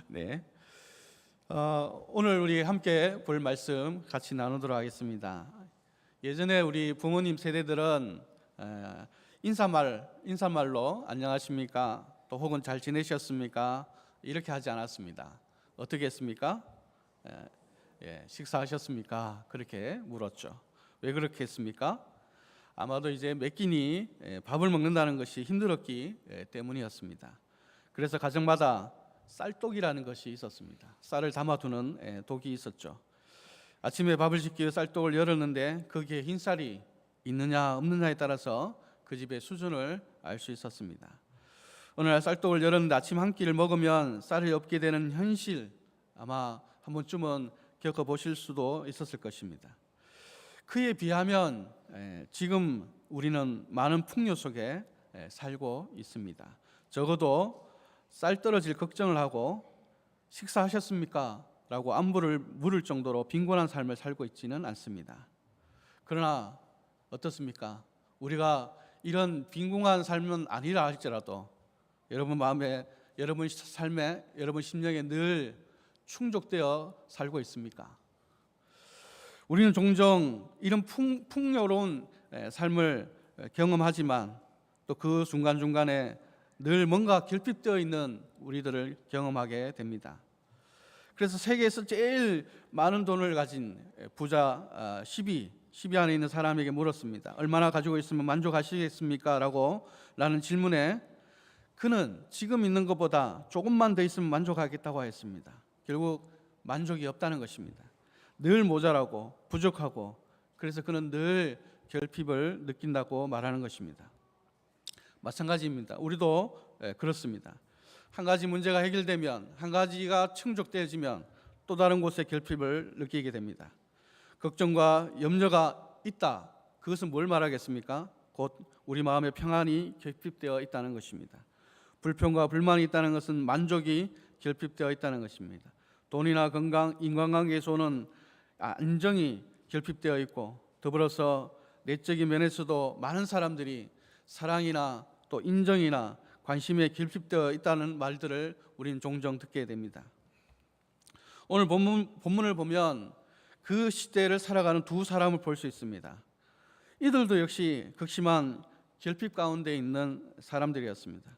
네. 오늘 우리 함께 볼 말씀 같이 나누도록 하겠습니다. 예전에 우리 부모님 세대들은 인사말로 안녕하십니까? 또 혹은 잘 지내셨습니까? 이렇게 하지 않았습니다. 어떻게 했습니까? 식사하셨습니까? 그렇게 물었죠. 왜 그렇게 했습니까? 아마도 이제 몇 끼니 밥을 먹는다는 것이 힘들었기 때문이었습니다. 그래서 가정마다 쌀독이라는 것이 있었습니다. 쌀을 담아두는 독이 있었죠. 아침에 밥을 짓기 위해 쌀독을 열었는데 거기에 흰쌀이 있느냐 없느냐에 따라서 그 집의 수준을 알 수 있었습니다. 어느 날 쌀독을 열었는데 아침 한 끼를 먹으면 쌀이 없게 되는 현실, 아마 한 번쯤은 겪어보실 수도 있었을 것입니다. 그에 비하면 지금 우리는 많은 풍요 속에 살고 있습니다. 적어도 쌀 떨어질 걱정을 하고 식사하셨습니까? 라고 안부를 물을 정도로 빈곤한 삶을 살고 있지는 않습니다. 그러나 어떻습니까? 우리가 이런 빈곤한 삶은 아니라 할지라도 여러분 마음에, 여러분 삶에, 여러분 심령에 늘 충족되어 살고 있습니까? 우리는 종종 이런 풍요로운 삶을 경험하지만 또 그 중간중간에 늘 뭔가 결핍되어 있는 우리들을 경험하게 됩니다. 그래서 세계에서 제일 많은 돈을 가진 부자 10위 안에 있는 사람에게 물었습니다. 얼마나 가지고 있으면 만족하시겠습니까? 라는 질문에 그는 지금 있는 것보다 조금만 더 있으면 만족하겠다고 했습니다. 결국 만족이 없다는 것입니다. 늘 모자라고 부족하고, 그래서 그는 늘 결핍을 느낀다고 말하는 것입니다. 마찬가지입니다. 우리도 그렇습니다. 한 가지 문제가 해결되면, 한 가지가 충족되어지면 또 다른 곳에 결핍을 느끼게 됩니다. 걱정과 염려가 있다. 그것은 뭘 말하겠습니까? 곧 우리 마음의 평안이 결핍되어 있다는 것입니다. 불평과 불만이 있다는 것은 만족이 결핍되어 있다는 것입니다. 돈이나 건강, 인간관계에서 오는 안정이 결핍되어 있고, 더불어서 내적인 면에서도 많은 사람들이 사랑이나 또 인정이나 관심에 결핍되어 있다는 말들을 우리는 종종 듣게 됩니다. 오늘 본문을 보면 그 시대를 살아가는 두 사람을 볼 수 있습니다. 이들도 역시 극심한 결핍 가운데 있는 사람들이었습니다.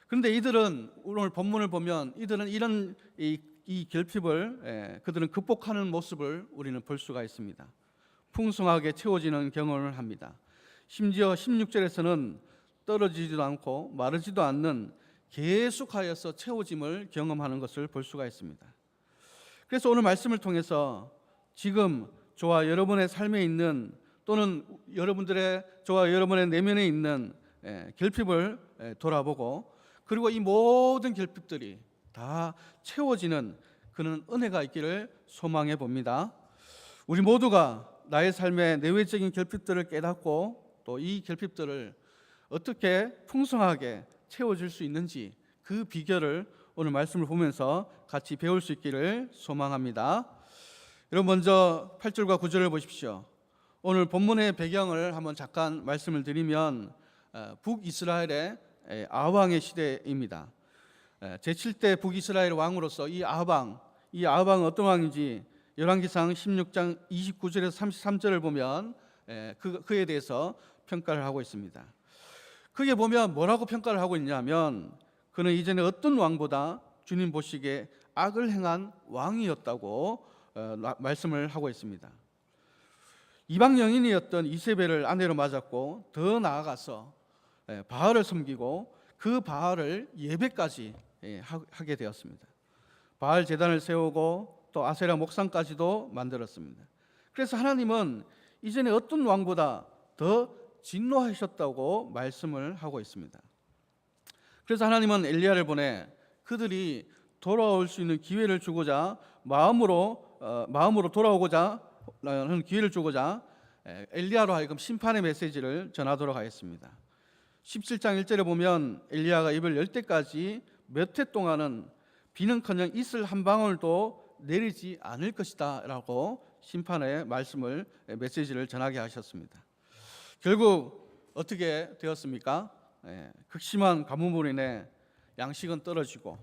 그런데 이들은, 오늘 본문을 보면 이들은 이런 이 결핍을 그들은 극복하는 모습을 우리는 볼 수가 있습니다. 풍성하게 채워지는 경험을 합니다. 심지어 16절에서는 떨어지지도 않고 마르지도 않는 계속하여서 채워짐을 경험하는 것을 볼 수가 있습니다. 그래서 오늘 말씀을 통해서 지금 저와 여러분의 삶에 있는, 또는 저와 여러분의 내면에 있는 결핍을 돌아보고, 그리고 이 모든 결핍들이 다 채워지는 그런 은혜가 있기를 소망해 봅니다. 우리 모두가 나의 삶의 내외적인 결핍들을 깨닫고 또 이 결핍들을 어떻게 풍성하게 채워질 수 있는지, 그 비결을 오늘 말씀을 보면서 같이 배울 수 있기를 소망합니다. 여러분, 먼저 8절과 9절을 보십시오. 오늘 본문의 배경을 한번 잠깐 말씀을 드리면 북이스라엘의 아합왕의 시대입니다. 제7대 북이스라엘 왕으로서 이 아합왕은 어떤 왕인지 열왕기상 16장 29절에서 33절을 보면 그에 대해서 평가를 하고 있습니다. 그게 보면 뭐라고 평가를 하고 있냐면, 그는 이전에 어떤 왕보다 주님 보시기에 악을 행한 왕이었다고 말씀을 하고 있습니다. 이방 여인이었던 이세벨을 아내로 맞았고, 더 나아가서 바알을 섬기고 그 바알을 예배까지 하게 되었습니다. 바알 제단을 세우고 또 아세라 목상까지도 만들었습니다. 그래서 하나님은 이전에 어떤 왕보다 더 진노하셨다고 말씀을 하고 있습니다. 그래서 하나님은 엘리야를 보내 그들이 돌아올 수 있는 기회를 주고자, 마음으로 돌아오고자 하는 기회를 주고자 엘리야로 하여금 심판의 메시지를 전하도록 하였습니다. 17장 1절에 보면 엘리야가 입을 열 때까지 몇 해 동안은 비는커녕 이슬 한 방울도 내리지 않을 것이다 라고 심판의 말씀을, 메시지를 전하게 하셨습니다. 결국 어떻게 되었습니까? 극심한 가뭄으로 인해 양식은 떨어지고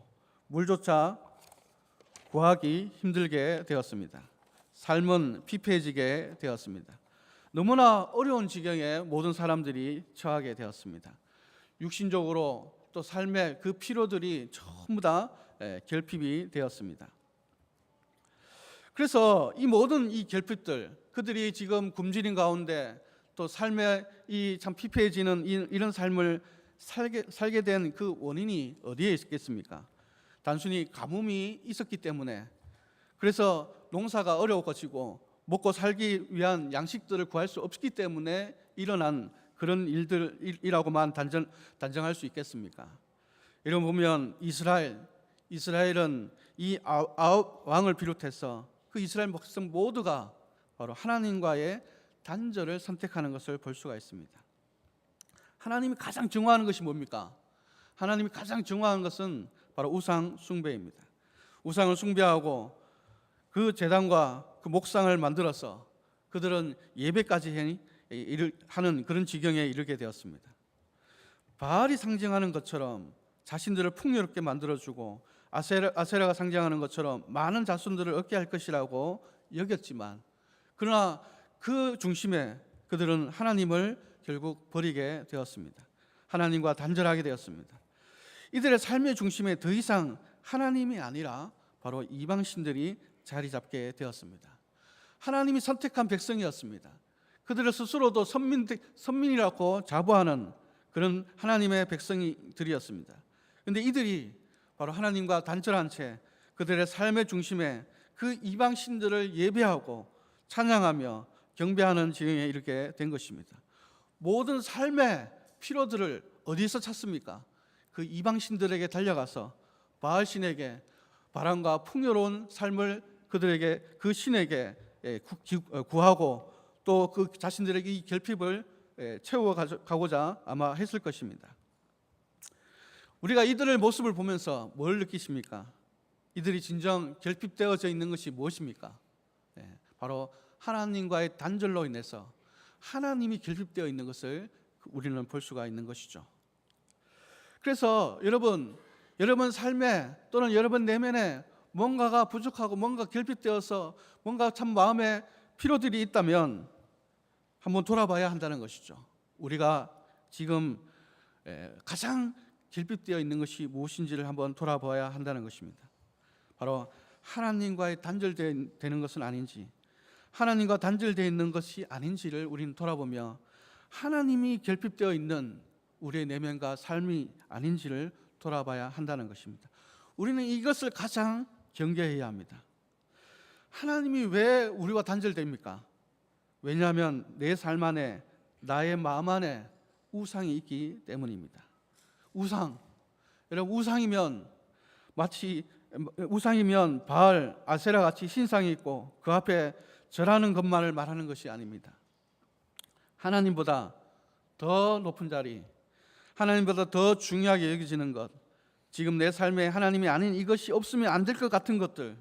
물조차 구하기 힘들게 되었습니다. 삶은 피폐해지게 되었습니다. 너무나 어려운 지경에 모든 사람들이 처하게 되었습니다. 육신적으로 또 삶의 그 피로들이 전부 다 결핍이 되었습니다. 그래서 이 모든 이 결핍들, 그들이 지금 굶주린 가운데 또 삶에 이 참 피폐해지는 이런 삶을 살게 된 그 원인이 어디에 있겠습니까? 단순히 가뭄이 있었기 때문에, 그래서 농사가 어려워지고 먹고 살기 위한 양식들을 구할 수 없기 때문에 일어난 그런 일들이라고만 단정할 수 있겠습니까? 이런 보면 이스라엘은 이 아홉 왕을 비롯해서 그 이스라엘 백성 모두가 바로 하나님과의 단절을 선택하는 것을 볼 수가 있습니다. 하나님이 가장 증오하는 것이 뭡니까? 하나님이 가장 증오하는 것은 바로 우상 숭배입니다. 우상을 숭배하고 그 제단과 그 목상을 만들어서 그들은 예배까지 하는 그런 지경에 이르게 되었습니다. 바알이 상징하는 것처럼 자신들을 풍요롭게 만들어주고 아세라가 상징하는 것처럼 많은 자손들을 얻게 할 것이라고 여겼지만, 그러나 그 중심에 그들은 하나님을 결국 버리게 되었습니다. 하나님과 단절하게 되었습니다. 이들의 삶의 중심에 더 이상 하나님이 아니라 바로 이방신들이 자리 잡게 되었습니다. 하나님이 선택한 백성이었습니다. 그들을 스스로도 선민이라고 자부하는 그런 하나님의 백성들이었습니다. 그런데 이들이 바로 하나님과 단절한 채 그들의 삶의 중심에 그 이방신들을 예배하고 찬양하며 경배하는 지경에 이르게 된 것입니다. 모든 삶의 피로들을 어디서 찾습니까? 그 이방신들에게 달려가서 바알신에게 바람과 풍요로운 삶을 그들에게, 그 신에게 구하고 또 그 자신들에게 이 결핍을 채워가고자 아마 했을 것입니다. 우리가 이들의 모습을 보면서 뭘 느끼십니까? 이들이 진정 결핍되어져 있는 것이 무엇입니까? 바로 하나님과의 단절로 인해서 하나님이 결핍되어 있는 것을 우리는 볼 수가 있는 것이죠. 그래서 여러분 삶에 또는 여러분 내면에 뭔가가 부족하고 뭔가 결핍되어서 뭔가 참 마음에 피로들이 있다면 한번 돌아봐야 한다는 것이죠. 우리가 지금 가장 결핍되어 있는 것이 무엇인지를 한번 돌아봐야 한다는 것입니다. 바로 하나님과의 단절되는 것은 아닌지, 하나님과 단절되어 있는 것이 아닌지를 우리는 돌아보며 하나님이 결핍되어 있는 우리의 내면과 삶이 아닌지를 돌아봐야 한다는 것입니다. 우리는 이것을 가장 경계해야 합니다. 하나님이 왜 우리와 단절됩니까? 왜냐하면 내 삶 안에, 나의 마음 안에 우상이 있기 때문입니다. 여러분, 우상이면 바알, 아세라 같이 신상이 있고 그 앞에 절하는 것만을 말하는 것이 아닙니다. 하나님보다 더 높은 자리, 하나님보다 더 중요하게 여겨지는 것, 지금 내 삶에 하나님이 아닌 이것이 없으면 안 될 것 같은 것들,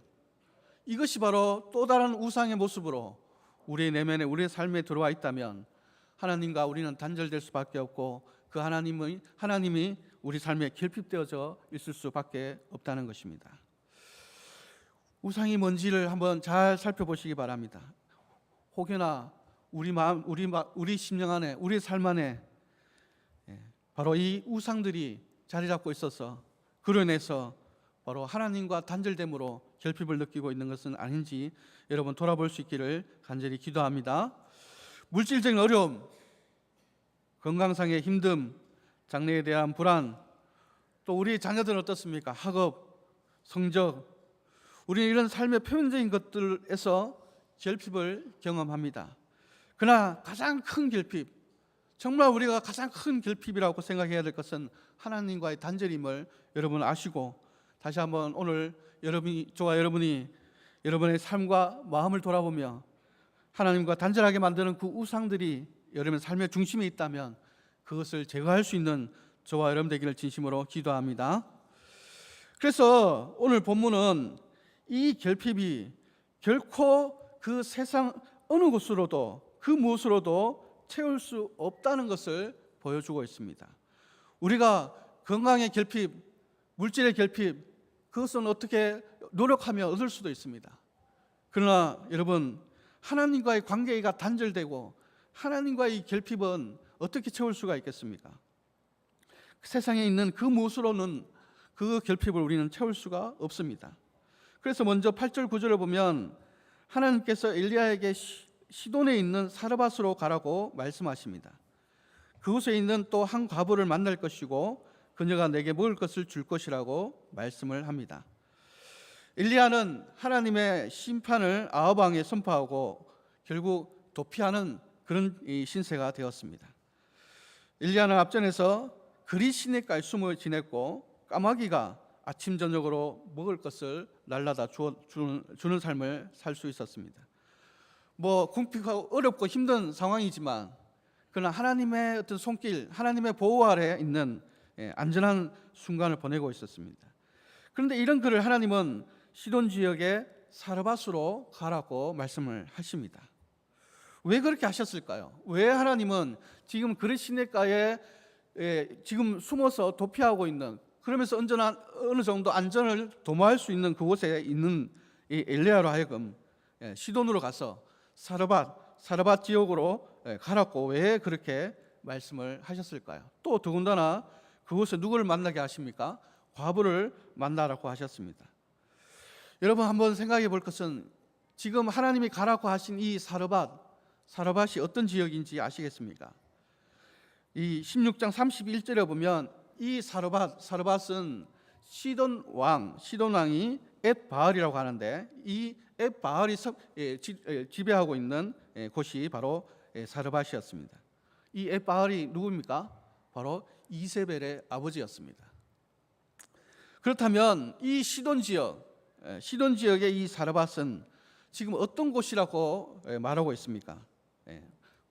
이것이 바로 또 다른 우상의 모습으로 우리의 내면에, 우리의 삶에 들어와 있다면 하나님과 우리는 단절될 수밖에 없고 그 하나님이 우리 삶에 결핍되어져 있을 수밖에 없다는 것입니다. 우상이 뭔지를 한번 잘 살펴보시기 바랍니다. 혹여나 우리 마음, 우리 심령 안에, 우리 삶 안에 바로 이 우상들이 자리 잡고 있어서 그로 인해서 바로 하나님과 단절됨으로 결핍을 느끼고 있는 것은 아닌지 여러분 돌아볼 수 있기를 간절히 기도합니다. 물질적인 어려움, 건강상의 힘듦, 장래에 대한 불안, 또 우리 자녀들은 어떻습니까? 학업, 성적, 우리는 이런 삶의 표면적인 것들에서 결핍을 경험합니다. 그러나 가장 큰 결핍, 정말 우리가 가장 큰 결핍이라고 생각해야 될 것은 하나님과의 단절임을 여러분 아시고, 다시 한번 오늘 저와 여러분이 여러분의 삶과 마음을 돌아보며 하나님과 단절하게 만드는 그 우상들이 여러분의 삶의 중심에 있다면 그것을 제거할 수 있는 저와 여러분 되기를 진심으로 기도합니다. 그래서 오늘 본문은 이 결핍이 결코 그 세상 어느 곳으로도 그 무엇으로도 채울 수 없다는 것을 보여주고 있습니다. 우리가 건강의 결핍, 물질의 결핍, 그것은 노력하며 얻을 수도 있습니다. 그러나 여러분, 하나님과의 관계가 단절되고 하나님과의 결핍은 어떻게 채울 수가 있겠습니까? 세상에 있는 그 무엇으로는 그 결핍을 우리는 채울 수가 없습니다. 그래서 먼저 8절 9절을 보면 하나님께서 엘리야에게 시돈에 있는 사르밧으로 가라고 말씀하십니다. 그곳에 있는 또 한 과부를 만날 것이고 그녀가 내게 먹을 것을 줄 것이라고 말씀을 합니다. 엘리야는 하나님의 심판을 아합 왕에 선포하고 결국 도피하는 그런 신세가 되었습니다. 엘리야는 앞전에서 그리 시냇가에 숨어 지냈고 까마귀가 아침 저녁으로 먹을 것을 날라다 주는 삶을 살 수 있었습니다. 궁핍하고 어렵고 힘든 상황이지만 그러나 하나님의 어떤 손길, 하나님의 보호 아래 있는 안전한 순간을 보내고 있었습니다. 그런데 이런 그를 하나님은 시돈 지역의 사르밧으로 가라고 말씀을 하십니다. 왜 그렇게 하셨을까요? 왜 하나님은 지금 그리 시냇가에 지금 숨어서 도피하고 있는, 그러면서 어느 정도 안전을 도모할 수 있는 그곳에 있는 이 엘리야로 하여금 시돈으로 가서 사르밧 지역으로 가라고 왜 그렇게 말씀을 하셨을까요? 또 더군다나 그곳에 누구를 만나게 하십니까? 과부를 만나라고 하셨습니다. 여러분, 한번 생각해 볼 것은 지금 하나님이 가라고 하신 이 사르밧이 어떤 지역인지 아시겠습니까? 이 16장 31절에 보면 이 사르밧은 시돈 왕이 엣바알이라고 하는데 이 엣바알이 지배하고 있는 곳이 바로 사르밧이었습니다. 이 엣바알이 누구입니까? 바로 이세벨의 아버지였습니다. 그렇다면 이 시돈 지역의 이 사르밧은 지금 어떤 곳이라고 말하고 있습니까?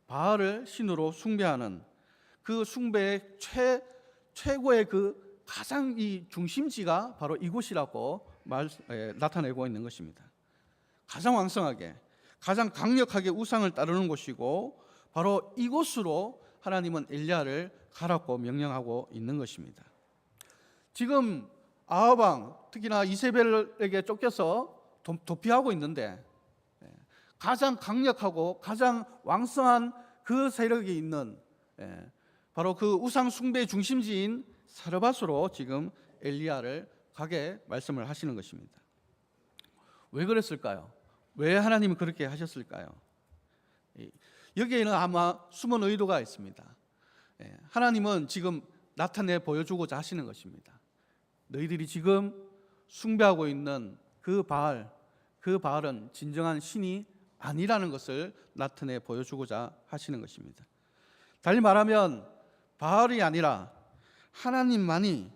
바알을 신으로 숭배하는 그 숭배의 최고의 그 가장 이 중심지가 바로 이곳이라고 나타내고 있는 것입니다. 가장 왕성하게, 가장 강력하게 우상을 따르는 곳이고 바로 이곳으로 하나님은 엘리야를 가라고 명령하고 있는 것입니다. 지금 아합 왕, 특히나 이세벨에게 쫓겨서 도피하고 있는데 가장 강력하고 가장 왕성한 그 세력이 있는 바로 그 우상 숭배의 중심지인 사르밧으로 지금 엘리야를 가게 말씀을 하시는 것입니다. 왜 그랬을까요? 왜 하나님이 그렇게 하셨을까요? 여기에는 아마 숨은 의도가 있습니다. 하나님은 지금 나타내 보여주고자 하시는 것입니다. 너희들이 지금 숭배하고 있는 그 바알은 진정한 신이 아니라는 것을 나타내 보여주고자 하시는 것입니다. 달리 말하면 바알이 아니라 하나님만이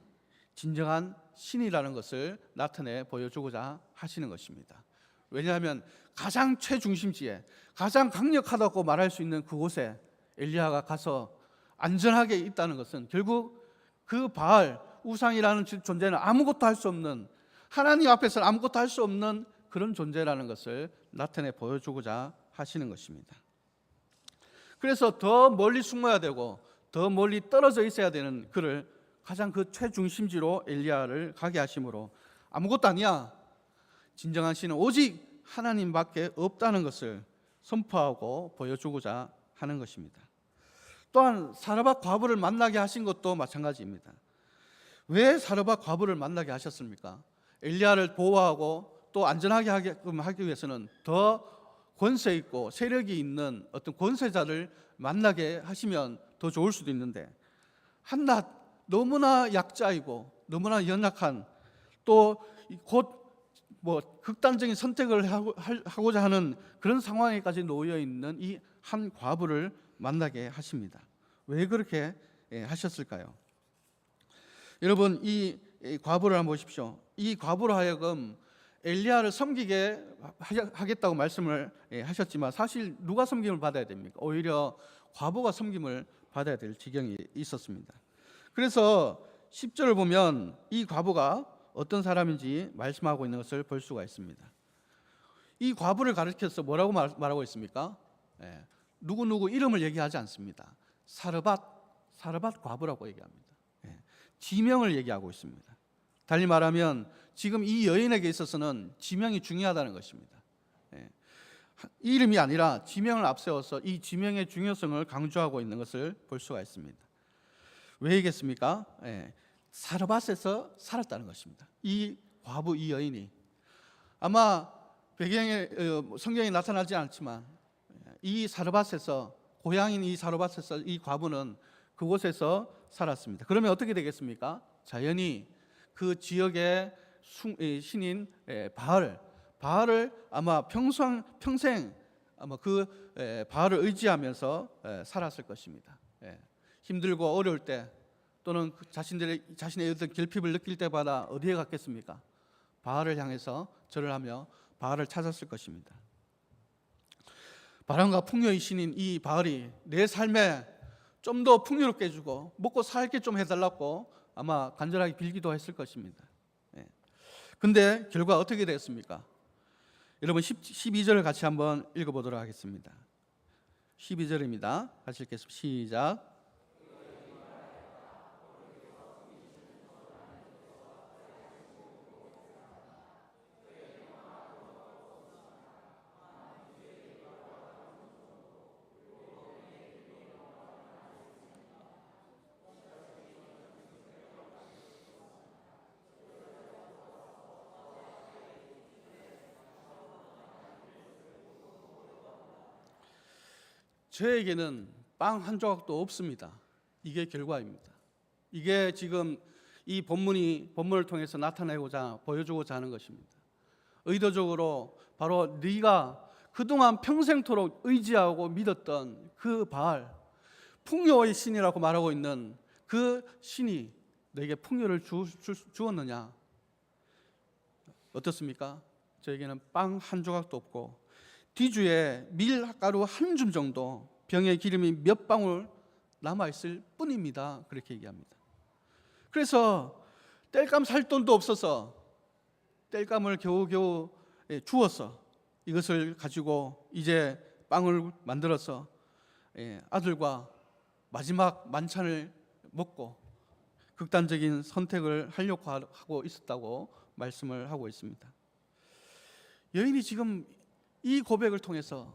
진정한 신이라는 것을 나타내 보여주고자 하시는 것입니다. 왜냐하면 가장 최중심지에 가장 강력하다고 말할 수 있는 그곳에 엘리야가 가서 안전하게 있다는 것은 결국 그 바알 우상이라는 존재는 아무것도 할 수 없는, 하나님 앞에서는 아무것도 할 수 없는 그런 존재라는 것을 나타내 보여주고자 하시는 것입니다. 그래서 더 멀리 숨어야 되고 더 멀리 떨어져 있어야 되는 그를 가장 그 최중심지로 엘리야를 가게 하심으로 아무것도 아니야, 진정한 신은 오직 하나님밖에 없다는 것을 선포하고 보여주고자 하는 것입니다. 또한 사르밧 과부를 만나게 하신 것도 마찬가지입니다. 왜 사르밧 과부를 만나게 하셨습니까? 엘리야를 보호하고 또 안전하게 하기 위해서는 더 권세 있고 세력이 있는 어떤 권세자를 만나게 하시면 더 좋을 수도 있는데 한낱 너무나 약자이고 너무나 연약한, 또 곧 극단적인 선택을 하고자 하는 그런 상황에까지 놓여 있는 이 한 과부를 만나게 하십니다. 왜 그렇게 하셨을까요? 여러분, 이 과부를 한번 보십시오. 이 과부로 하여금 엘리야를 섬기게 하겠다고 말씀을 하셨지만 사실 누가 섬김을 받아야 됩니까? 오히려 과부가 섬김을 받아야 될 지경이 있었습니다. 그래서 10절을 보면 이 과부가 어떤 사람인지 말씀하고 있는 것을 볼 수가 있습니다. 이 과부를 가리켜서 뭐라고 말하고 있습니까? 누구누구 이름을 얘기하지 않습니다. 사르밧 과부라고 얘기합니다. 지명을 얘기하고 있습니다. 달리 말하면 지금 이 여인에게 있어서는 지명이 중요하다는 것입니다. 이름이 아니라 지명을 앞세워서 이 지명의 중요성을 강조하고 있는 것을 볼 수가 있습니다. 왜이겠습니까? 사르밧에서 살았다는 것입니다. 이 과부, 이 여인이 아마 배경에 성경에 나타나지 않지만 이 사르밧에서, 고향인 이 사르밧에서 이 과부는 그곳에서 살았습니다. 그러면 어떻게 되겠습니까? 자연히 그 지역의 신인 바알을 아마 평생 아마 그 바알을 의지하면서 살았을 것입니다. 힘들고 어려울 때 또는 자신의 어떤 결핍을 느낄 때마다 어디에 갔겠습니까? 바알을 향해서 절을 하며 바알을 찾았을 것입니다. 바람과 풍요의 신인 이 바알이 내 삶에 좀 더 풍요롭게 해주고 먹고 살게 좀 해달라고 아마 간절하게 빌기도 했을 것입니다. 근데 결과 어떻게 됐습니까? 여러분 12절을 같이 한번 읽어보도록 하겠습니다. 12절입니다. 같이 읽겠습니다. 시작. 저에게는 빵 한 조각도 없습니다. 이게 결과입니다. 이게 지금 이 본문을 통해서 나타내고자 보여주고자 하는 것입니다. 의도적으로 바로 네가 그동안 평생토록 의지하고 믿었던 그 바알, 풍요의 신이라고 말하고 있는 그 신이 너에게 풍요를 주었느냐? 어떻습니까? 저에게는 빵 한 조각도 없고 뒤주에 밀가루 한 줌 정도, 병에 기름이 몇 방울 남아있을 뿐입니다. 그렇게 얘기합니다. 그래서 땔감 살 돈도 없어서 땔감을 겨우겨우 주어서 이것을 가지고 이제 빵을 만들어서 아들과 마지막 만찬을 먹고 극단적인 선택을 하려고 하고 있었다고 말씀을 하고 있습니다. 여인이 지금 이 고백을 통해서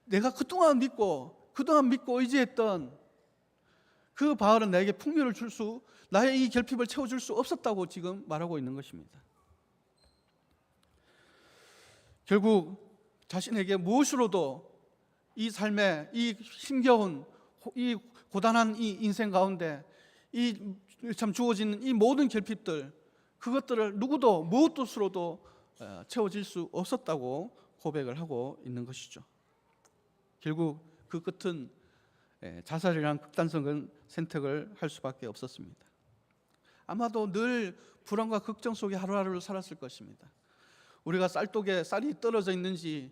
내가 그동안 믿고 의지했던 그 바알은 나에게 풍요를 나의 이 결핍을 채워줄 수 없었다고 지금 말하고 있는 것입니다. 결국 자신에게 무엇으로도 이 삶의 이 힘겨운 이 고단한 이 인생 가운데 이 참 주어지는 이 모든 결핍들, 그것들을 누구도 무엇으로도 채워질 수 없었다고 고백을 하고 있는 것이죠. 결국 그 끝은 자살이라는 극단적인 선택을 할 수밖에 없었습니다. 아마도 늘 불안과 걱정 속에 하루하루를 살았을 것입니다. 우리가 쌀독에 쌀이 떨어져 있는지,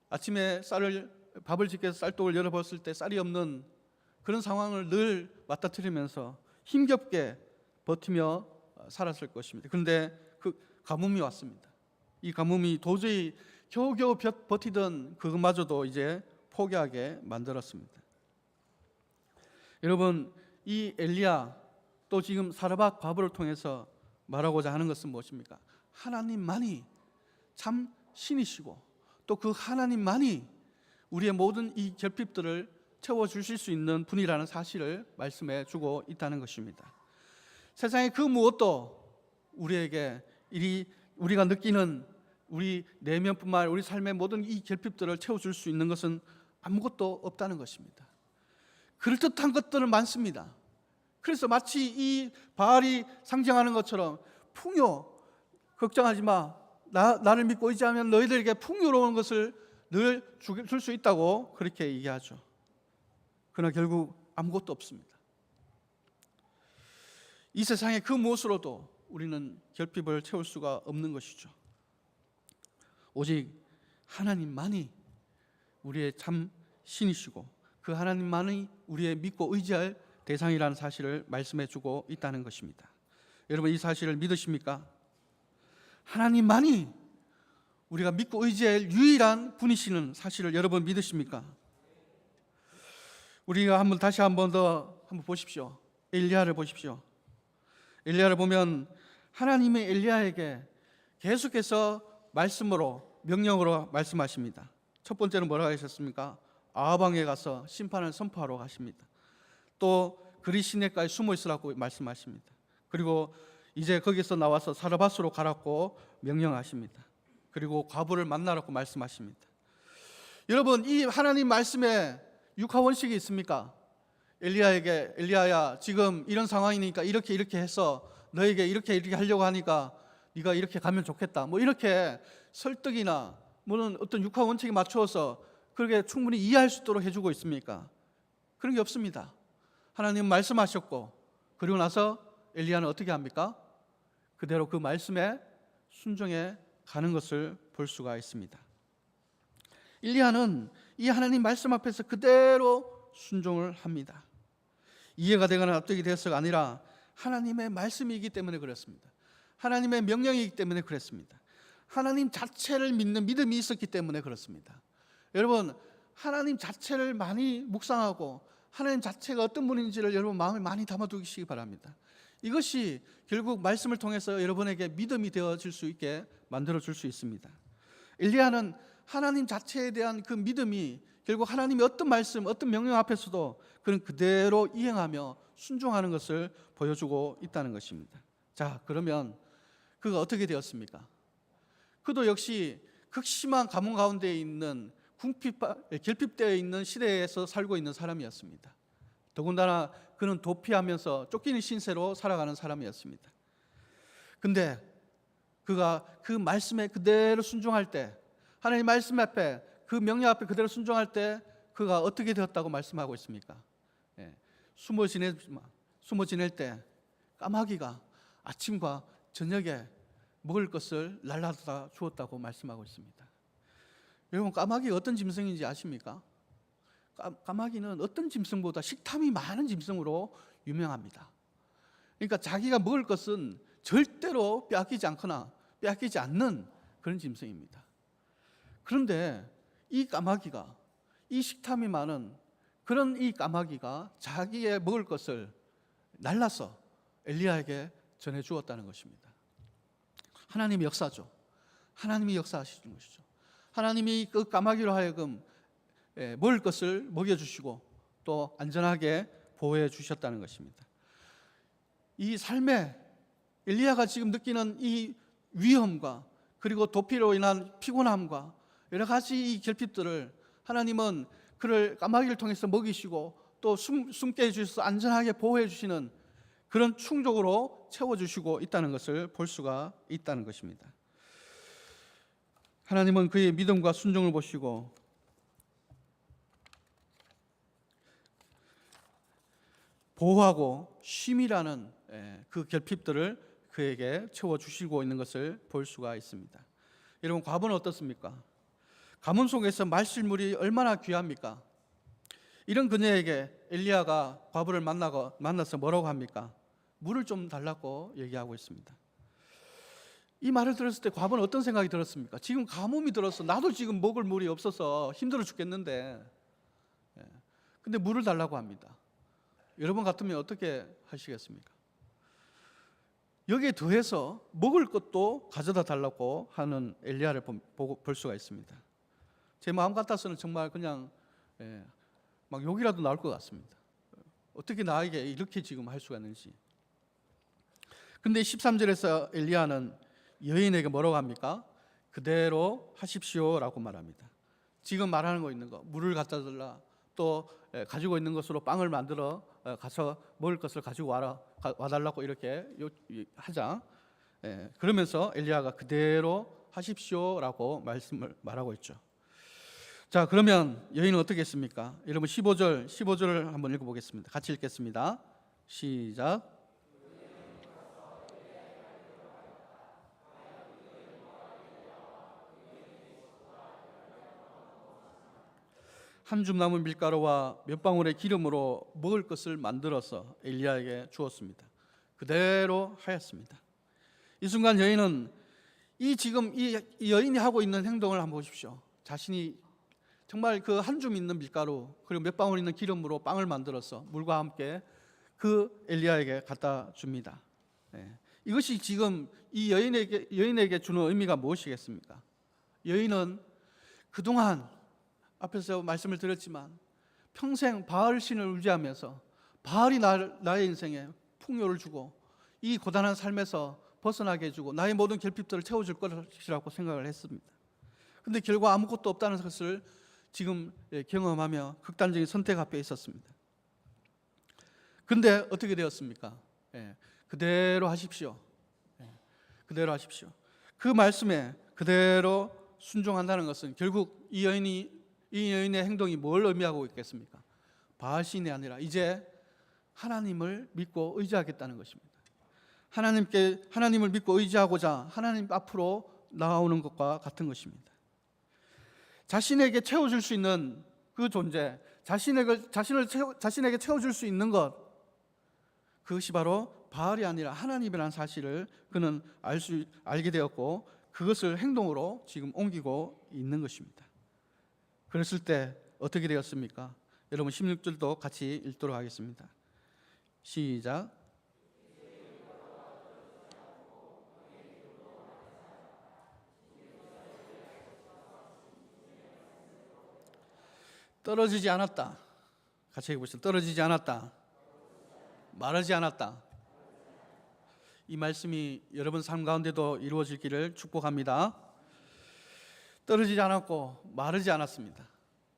아침에 밥을 짓기 위해서 쌀독을 열어봤을 때 쌀이 없는 그런 상황을 늘 맞닥뜨리면서 힘겹게 버티며 살았을 것입니다. 그런데 그 가뭄이 왔습니다. 이 가뭄이 도저히 겨우겨우 버티던 그것마저도 이제 포기하게 만들었습니다. 여러분, 이 엘리야 또 지금 사르밧 과부를 통해서 말하고자 하는 것은 무엇입니까? 하나님만이 참 신이시고 또 그 하나님만이 우리의 모든 이 결핍들을 채워주실 수 있는 분이라는 사실을 말씀해 주고 있다는 것입니다. 세상의 그 무엇도 우리에게 우리가 느끼는 우리 내면뿐만 아니라 우리 삶의 모든 이 결핍들을 채워줄 수 있는 것은 아무것도 없다는 것입니다. 그럴듯한 것들은 많습니다. 그래서 마치 이 바알이 상징하는 것처럼 풍요, 걱정하지 마, 나를 믿고 의지하면 너희들에게 풍요로운 것을 늘 줄 수 있다고 그렇게 얘기하죠. 그러나 결국 아무것도 없습니다. 이 세상의 그 무엇으로도 우리는 결핍을 채울 수가 없는 것이죠. 오직 하나님만이 우리의 참 신이시고 그 하나님만이 우리의 믿고 의지할 대상이라는 사실을 말씀해 주고 있다는 것입니다. 여러분, 이 사실을 믿으십니까? 하나님만이 우리가 믿고 의지할 유일한 분이시는 사실을 여러분 믿으십니까? 우리가 다시 한 번 더 보십시오. 엘리야를 보십시오. 엘리야를 보면 하나님의 엘리야에게 계속해서 말씀으로, 명령으로 말씀하십니다. 첫 번째는 뭐라고 하셨습니까? 아방에 가서 심판을 선포하러 가십니다. 또 그리 시내가에 숨어 있으라고 말씀하십니다. 그리고 이제 거기서 나와서 사르밧으로 가라고 명령하십니다. 그리고 과부를 만나라고 말씀하십니다. 여러분, 이 하나님 말씀에 육하원칙이 있습니까? 엘리야에게, 엘리야야, 지금 이런 상황이니까 이렇게 해서 너에게 이렇게 하려고 하니까 네가 이렇게 가면 좋겠다, 뭐 이렇게 설득이나 뭐는 어떤 육하원칙에 맞추어서 그렇게 충분히 이해할 수 있도록 해주고 있습니까? 그런 게 없습니다. 하나님 말씀하셨고, 그리고 나서 엘리야는 어떻게 합니까? 그대로 그 말씀에 순종해 가는 것을 볼 수가 있습니다. 엘리야는 이 하나님 말씀 앞에서 그대로 순종을 합니다. 이해가 되거나 납득이 되어서가 아니라 하나님의 말씀이기 때문에 그렇습니다. 하나님의 명령이기 때문에 그렇습니다. 하나님 자체를 믿는 믿음이 있었기 때문에 그렇습니다. 여러분, 하나님 자체를 많이 묵상하고 하나님 자체가 어떤 분인지를 여러분 마음에 많이 담아두시기 바랍니다. 이것이 결국 말씀을 통해서 여러분에게 믿음이 되어질 수 있게 만들어줄 수 있습니다. 엘리야는 하나님 자체에 대한 그 믿음이 결국 하나님이 어떤 말씀, 어떤 명령 앞에서도 그는 그대로 이행하며 순종하는 것을 보여주고 있다는 것입니다. 자, 그러면 그가 어떻게 되었습니까? 그도 역시 극심한 가뭄 가운데 있는 결핍되어 있는 시대에서 살고 있는 사람이었습니다. 더군다나 그는 도피하면서 쫓기는 신세로 살아가는 사람이었습니다. 근데 그가 그 말씀에 그대로 순종할 때, 하나님 말씀 앞에, 그 명령 앞에 그대로 순종할 때 그가 어떻게 되었다고 말씀하고 있습니까? 숨어 지낼 때 까마귀가 아침과 저녁에 먹을 것을 날라다 주었다고 말씀하고 있습니다. 여러분, 까마귀가 어떤 짐승인지 아십니까? 까마귀는 어떤 짐승보다 식탐이 많은 짐승으로 유명합니다. 그러니까 자기가 먹을 것은 절대로 빼앗기지 않거나 빼앗기지 않는 그런 짐승입니다. 그런데 이 까마귀가, 이 식탐이 많은 그런 이 까마귀가 자기의 먹을 것을 날라서 엘리야에게 전해 주었다는 것입니다. 하나님의 역사죠. 하나님이 역사하시는 것이죠. 하나님이 그 까마귀로 하여금 먹을 것을 먹여주시고 또 안전하게 보호해 주셨다는 것입니다. 이 삶에 엘리야가 지금 느끼는 이 위험과 그리고 도피로 인한 피곤함과 여러 가지 이 결핍들을 하나님은 그를 까마귀를 통해서 먹이시고 또 숨게 해주셔서 안전하게 보호해 주시는 그런 충족으로 채워주시고 있다는 것을 볼 수가 있다는 것입니다. 하나님은 그의 믿음과 순종을 보시고 보호하고 쉼이라는 그 결핍들을 그에게 채워주시고 있는 것을 볼 수가 있습니다. 여러분, 과부는 어떻습니까? 가뭄 속에서 마실 물이 얼마나 귀합니까? 이런 그녀에게 엘리야가 과부를 만나서 뭐라고 합니까? 물을 좀 달라고 얘기하고 있습니다. 이 말을 들었을 때 과부는 어떤 생각이 들었습니까? 지금 가뭄이 들어서 나도 지금 먹을 물이 없어서 힘들어 죽겠는데, 근데 물을 달라고 합니다. 여러분 같으면 어떻게 하시겠습니까? 여기에 더해서 먹을 것도 가져다 달라고 하는 엘리야를 볼 수가 있습니다. 제 마음 같아서는 정말 그냥 막 욕이라도 나올 것 같습니다. 어떻게 나에게 이렇게 지금 할 수가 있는지. 근데 13절에서 엘리야는 여인에게 뭐라고 합니까? 그대로 하십시오라고 말합니다. 지금 말하는 거 있는 거, 물을 갖다 달라, 또 가지고 있는 것으로 빵을 만들어 가서 먹을 것을 가지고 와달라고 이렇게 하자. 그러면서 엘리야가 그대로 하십시오라고 말하고 있죠. 자, 그러면 여인은 어떻게 했습니까? 여러분 15절을 한번 읽어보겠습니다. 같이 읽겠습니다. 시작. 한 줌 남은 밀가루와 몇 방울의 기름으로 먹을 것을 만들어서 엘리야에게 주었습니다. 그대로 하였습니다. 이 순간 여인은 지금 이 여인이 하고 있는 행동을 한번 보십시오. 자신이 정말 그 한 줌 있는 밀가루 그리고 몇 방울 있는 기름으로 빵을 만들어서 물과 함께 그 엘리야에게 갖다 줍니다. 이것이 지금 이 여인에게 주는 의미가 무엇이겠습니까? 여인은 그동안 앞에서 말씀을 드렸지만 평생 바알 신을 의지하면서 바알이 나의 인생에 풍요를 주고 이 고단한 삶에서 벗어나게 해주고 나의 모든 결핍들을 채워줄 것이라고 생각을 했습니다. 그런데 결과 아무것도 없다는 것을 지금 경험하며 극단적인 선택 앞에 있었습니다. 그런데 어떻게 되었습니까? 그대로 하십시오. 그대로 하십시오. 그 말씀에 그대로 순종한다는 것은 결국 이 여인의 행동이 뭘 의미하고 있겠습니까? 바알 신이 아니라 이제 하나님을 믿고 의지하겠다는 것입니다. 하나님을 믿고 의지하고자 하나님 앞으로 나아오는 것과 같은 것입니다. 자신에게 채워줄 수 있는 그 존재, 자신에게 채워줄 수 있는 것, 그것이 바로 바알이 아니라 하나님이라는 사실을 그는 알게 되었고 그것을 행동으로 지금 옮기고 있는 것입니다. 그랬을 때 어떻게 되었습니까? 여러분 16절도 같이 읽도록 하겠습니다. 시작. 떨어지지 않았다. 같이 읽어보시죠. 떨어지지 않았다. 마르지 않았다. 이 말씀이 여러분 삶 가운데도 이루어지기를 축복합니다. 떨어지지 않았고 마르지 않았습니다.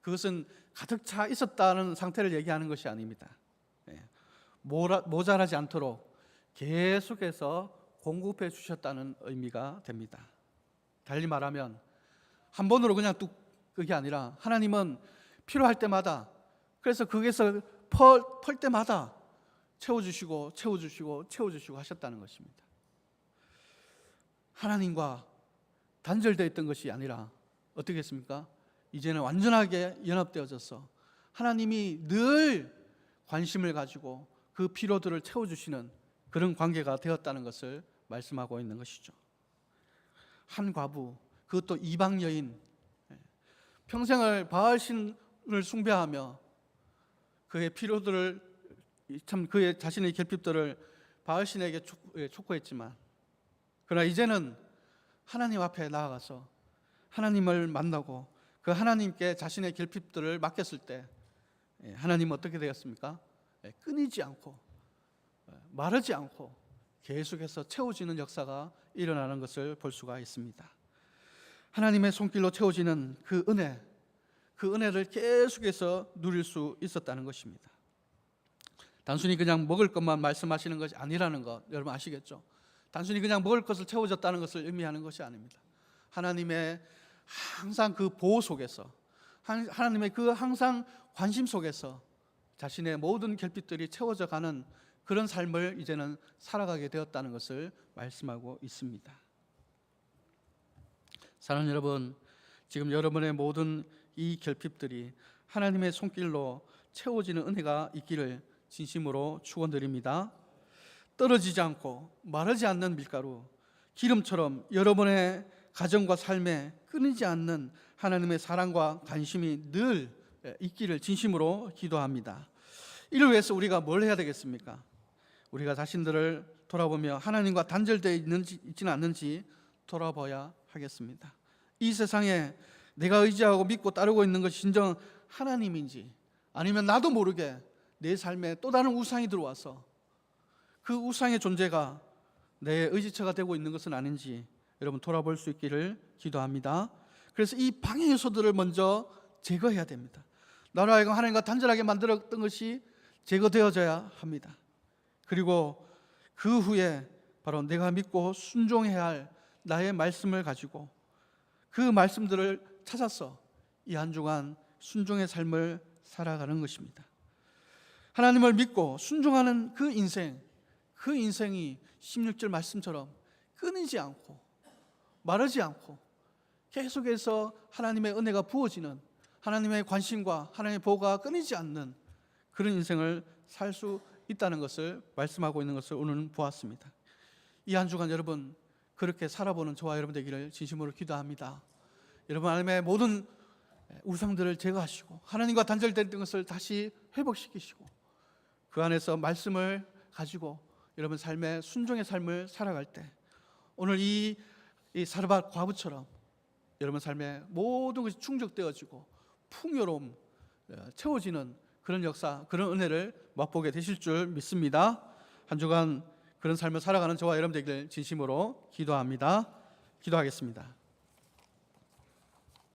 그것은 가득 차 있었다는 상태를 얘기하는 것이 아닙니다. 모자라지 않도록 계속해서 공급해 주셨다는 의미가 됩니다. 달리 말하면 한 번으로 그냥 뚝 그게 아니라 하나님은 필요할 때마다, 그래서 거기에서 펄 때마다 채워주시고 하셨다는 것입니다. 하나님과 단절되어 있던 것이 아니라 어떻게 했습니까? 이제는 완전하게 연합되어져서 하나님이 늘 관심을 가지고 그 필요들을 채워주시는 그런 관계가 되었다는 것을 말씀하고 있는 것이죠. 한 과부, 그것도 이방 여인, 평생을 바알 신을 숭배하며 그의 필요들을 그의 자신의 결핍들을 바알 신에게 촉구했지만, 그러나 이제는 하나님 앞에 나아가서 하나님을 만나고 그 하나님께 자신의 결핍들을 맡겼을 때 하나님은 어떻게 되었습니까? 끊이지 않고 마르지 않고 계속해서 채워지는 역사가 일어나는 것을 볼 수가 있습니다. 하나님의 손길로 채워지는 그 은혜를 계속해서 누릴 수 있었다는 것입니다. 단순히 그냥 먹을 것만 말씀하시는 것이 아니라는 것 여러분 아시겠죠? 단순히 그냥 먹을 것을 채워졌다는 것을 의미하는 것이 아닙니다. 하나님의 항상 그 보호 속에서, 하나님의 그 항상 관심 속에서 자신의 모든 결핍들이 채워져 가는 그런 삶을 이제는 살아가게 되었다는 것을 말씀하고 있습니다. 사랑하는 여러분, 지금 여러분의 모든 이 결핍들이 하나님의 손길로 채워지는 은혜가 있기를 진심으로 축원드립니다. 떨어지지 않고 마르지 않는 밀가루, 기름처럼 여러분의 가정과 삶에 끊이지 않는 하나님의 사랑과 관심이 늘 있기를 진심으로 기도합니다. 이를 위해서 우리가 뭘 해야 되겠습니까? 우리가 자신들을 돌아보며 하나님과 단절되어 있지는 않는지 돌아봐야 하겠습니다. 이 세상에 내가 의지하고 믿고 따르고 있는 것이 진정 하나님인지, 아니면 나도 모르게 내 삶에 또 다른 우상이 들어와서 그 우상의 존재가 내 의지처가 되고 있는 것은 아닌지 여러분 돌아볼 수 있기를 기도합니다. 그래서 이 방해 요소들을 먼저 제거해야 됩니다. 나로 하여금 하나님과 단절하게 만들었던 것이 제거되어져야 합니다. 그리고 그 후에 바로 내가 믿고 순종해야 할 나의 말씀을 가지고 그 말씀들을 찾아서 이 한 주간 순종의 삶을 살아가는 것입니다. 하나님을 믿고 순종하는 그 인생이 16절 말씀처럼 끊이지 않고 마르지 않고 계속해서 하나님의 은혜가 부어지는, 하나님의 관심과 하나님의 보호가 끊이지 않는 그런 인생을 살 수 있다는 것을 말씀하고 있는 것을 오늘 보았습니다. 이 한 주간 여러분 그렇게 살아보는 저와 여러분 되기를 진심으로 기도합니다. 여러분 하나님의 모든 우상들을 제거하시고 하나님과 단절된 것을 다시 회복시키시고 그 안에서 말씀을 가지고 여러분 삶의 순종의 삶을 살아갈 때 오늘 이 사르밧 과부처럼 여러분 삶의 모든 것이 충족되어지고 풍요로움 채워지는 그런 역사, 그런 은혜를 맛보게 되실 줄 믿습니다. 한 주간 그런 삶을 살아가는 저와 여러분 되길 진심으로 기도합니다. 기도하겠습니다.